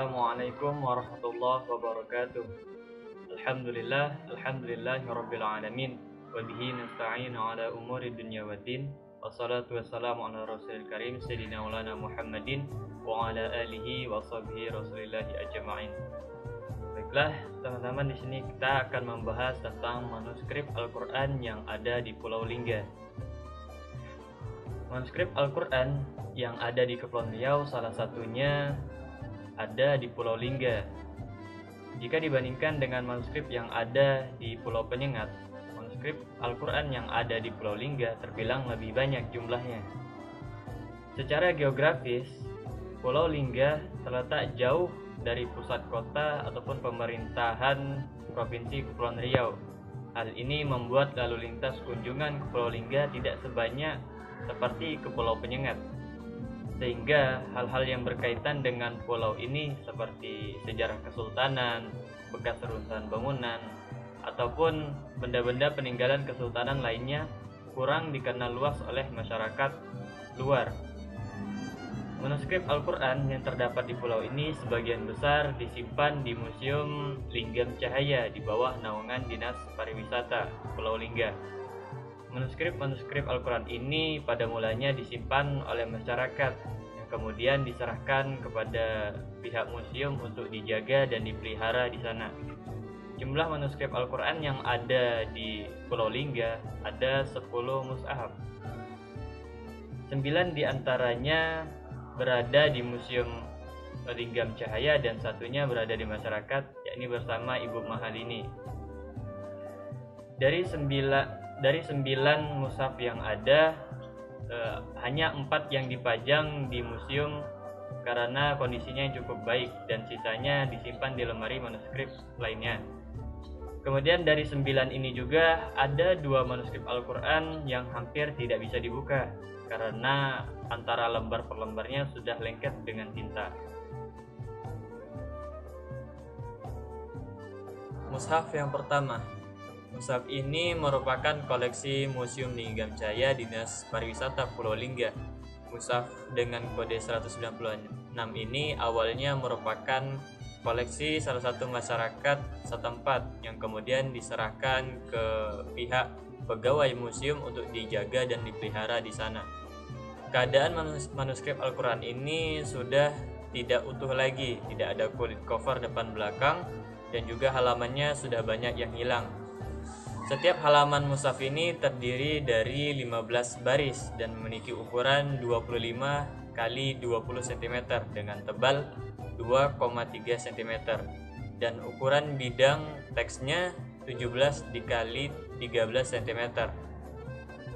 Assalamualaikum warahmatullahi wabarakatuh. Alhamdulillahirabbil alamin wa bihi nasta'inu ala umuri dunya waddin. Wassalatu wassalamu ala rasulil karim sayyidina maulana Muhammadin wa ala alihi wa sahbihi rasulillahi ajma'in. Baiklah, teman-teman, di sini kita akan membahas tentang manuskrip Al-Qur'an yang ada di Pulau Lingga. Manuskrip Al-Qur'an yang ada di Kepulauan Riau salah satunya ada di Pulau Lingga. Jika dibandingkan dengan manuskrip yang ada di Pulau Penyengat, manuskrip Al-Qur'an yang ada di Pulau Lingga terbilang lebih banyak jumlahnya. Secara geografis, Pulau Lingga terletak jauh dari pusat kota ataupun pemerintahan Provinsi Kepulauan Riau. Hal ini membuat lalu lintas kunjungan ke Pulau Lingga tidak sebanyak seperti ke Pulau Penyengat, sehingga hal-hal yang berkaitan dengan pulau ini seperti sejarah kesultanan, bekas reruntuhan bangunan, ataupun benda-benda peninggalan kesultanan lainnya kurang dikenal luas oleh masyarakat luar. Manuskrip Al-Qur'an yang terdapat di pulau ini sebagian besar disimpan di Museum Linggam Cahaya di bawah naungan Dinas Pariwisata Pulau Lingga. Manuskrip Al-Qur'an ini pada mulanya disimpan oleh masyarakat yang kemudian diserahkan kepada pihak museum untuk dijaga dan dipelihara di sana. Jumlah manuskrip Al-Qur'an yang ada di Pulau Lingga ada 10 mushaf. 9 diantaranya berada di Museum Linggam Cahaya dan satunya berada di masyarakat, yakni bersama Ibu Mahalini. Dari 9 mushaf yang ada, hanya 4 yang dipajang di museum karena kondisinya yang cukup baik dan sisanya disimpan di lemari manuskrip lainnya. Kemudian dari 9 ini juga ada 2 manuskrip Al-Qur'an yang hampir tidak bisa dibuka karena antara lembar per lembarnya sudah lengket dengan tinta. Mushaf yang pertama. Mushaf ini merupakan koleksi Museum Linggam Jaya Dinas Pariwisata Pulau Lingga. Mushaf dengan kode 196 ini awalnya merupakan koleksi salah satu masyarakat setempat yang kemudian diserahkan ke pihak pegawai museum untuk dijaga dan dipelihara di sana. Keadaan manuskrip Al-Qur'an ini sudah tidak utuh lagi, tidak ada kulit cover depan belakang dan juga halamannya sudah banyak yang hilang. Setiap halaman mushaf ini terdiri dari 15 baris dan memiliki ukuran 25 x 20 cm dengan tebal 2,3 cm dan ukuran bidang teksnya 17 x 13 cm.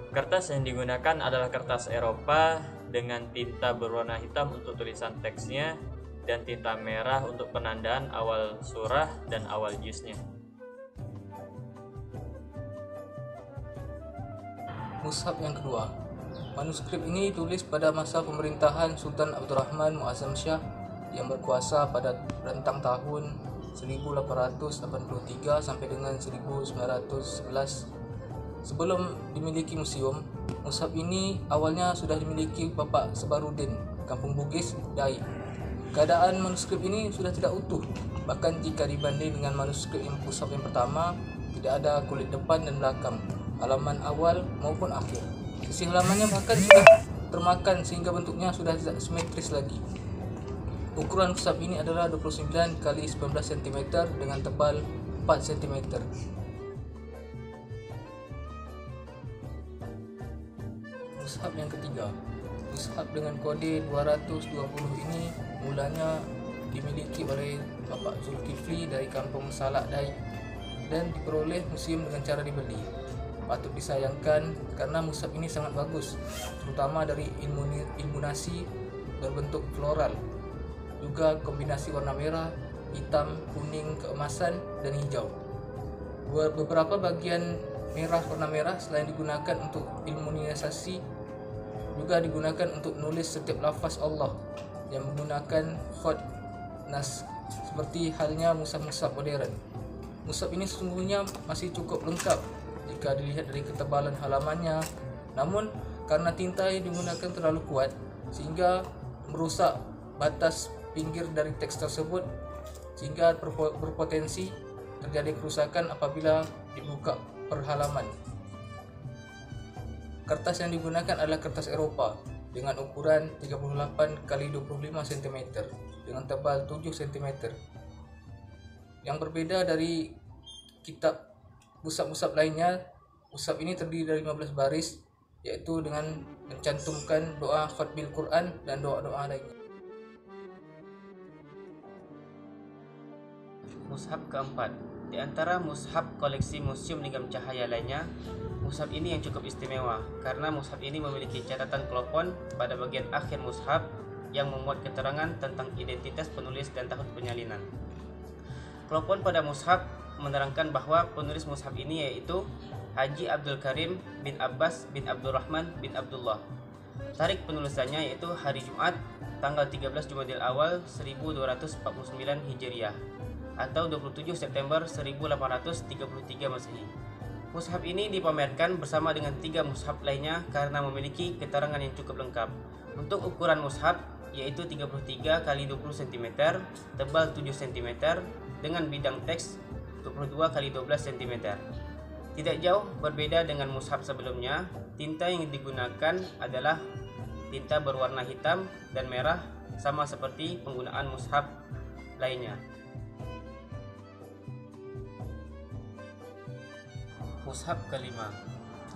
Kertas yang digunakan adalah kertas Eropa dengan tinta berwarna hitam untuk tulisan teksnya dan tinta merah untuk penandaan awal surah dan awal juznya. Mushaf yang kedua. Manuskrip ini ditulis pada masa pemerintahan Sultan Abdurrahman Muazzam Shah yang berkuasa pada rentang tahun 1883 sampai dengan 1911. Sebelum dimiliki museum, mushaf ini awalnya sudah dimiliki Bapak Sebarudin, Kampung Bugis, Dai. Keadaan manuskrip ini sudah tidak utuh, bahkan jika dibanding dengan manuskrip mushaf yang pertama, tidak ada kulit depan dan belakang, halaman awal maupun akhir. Sisi halamannya bahkan sudah termakan sehingga bentuknya sudah tidak simetris lagi. Ukuran mushaf ini adalah 29 x 19 cm dengan tebal 4 cm. Mushaf yang ketiga. Mushaf dengan kode 220 ini mulanya dimiliki oleh Bapak Zulkifli dari Kampung Salak Dai dan diperoleh museum dengan cara dibeli. Patut disayangkan karena mushaf ini sangat bagus, terutama dari ilmunasi berbentuk floral, juga kombinasi warna merah, hitam, kuning, keemasan, dan hijau. Beberapa bagian warna merah selain digunakan untuk ilmunisasi, juga digunakan untuk menulis setiap lafaz Allah yang menggunakan khot nas seperti halnya mushaf-mushaf modern. Mushaf ini sesungguhnya masih cukup lengkap jika dilihat dari ketebalan halamannya, namun karena tinta yang digunakan terlalu kuat sehingga merusak batas pinggir dari teks tersebut sehingga berpotensi terjadi kerusakan apabila dibuka per halaman. Kertas yang digunakan adalah kertas Eropa dengan ukuran 38 x 25 cm dengan tebal 7 cm. Yang berbeda dari kitab mushaf-mushaf lainnya, mushaf ini terdiri dari 15 baris, yaitu dengan mencantumkan doa khatmil Quran dan doa-doa lainnya. Mushaf keempat. Di antara mushaf koleksi Museum Lingam Cahaya lainnya, mushaf ini yang cukup istimewa karena mushaf ini memiliki catatan klopon pada bagian akhir mushaf yang memuat keterangan tentang identitas penulis dan tahun penyalinan. Klopon pada mushaf menerangkan bahwa penulis mushaf ini yaitu Haji Abdul Karim bin Abbas bin Abdurrahman bin Abdullah. Tarikh penulisannya yaitu hari Jumat tanggal 13 Jumadil Awal 1249 Hijriah atau 27 September 1833 Masehi. Mushaf ini dipamerkan bersama dengan 3 mushaf lainnya karena memiliki keterangan yang cukup lengkap. Untuk ukuran mushaf yaitu 33 x 20 cm, tebal 7 cm dengan bidang teks 22 x 12 cm. Tidak jauh berbeda dengan mushaf sebelumnya, tinta yang digunakan adalah tinta berwarna hitam dan merah sama seperti penggunaan mushaf lainnya. Mushaf kelima.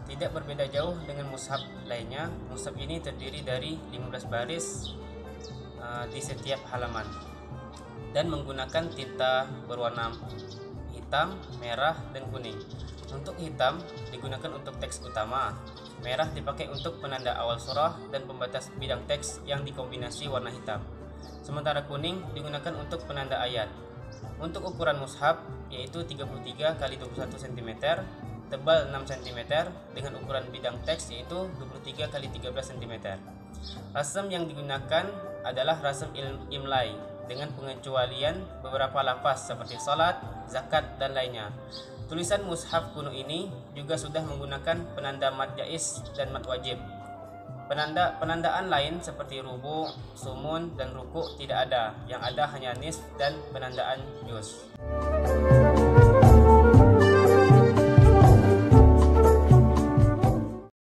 Tidak berbeda jauh dengan mushaf lainnya, mushaf ini terdiri dari 15 baris di setiap halaman dan menggunakan tinta berwarna hitam, merah, dan kuning. Untuk hitam digunakan untuk teks utama, merah dipakai untuk penanda awal surah dan pembatas bidang teks yang dikombinasi warna hitam, sementara kuning digunakan untuk penanda ayat. Untuk ukuran mushaf yaitu 33 x 21 cm, tebal 6 cm dengan ukuran bidang teks yaitu 23 x 13 cm. Rasam yang digunakan adalah rasam imlai dengan pengecualian beberapa lafaz seperti salat, zakat, dan lainnya. Tulisan mushaf kuno ini juga sudah menggunakan penanda mad jaiz dan mad wajib. Penandaan lain seperti rubu, sumun, dan ruku' tidak ada. Yang ada hanya nisf dan penandaan juz.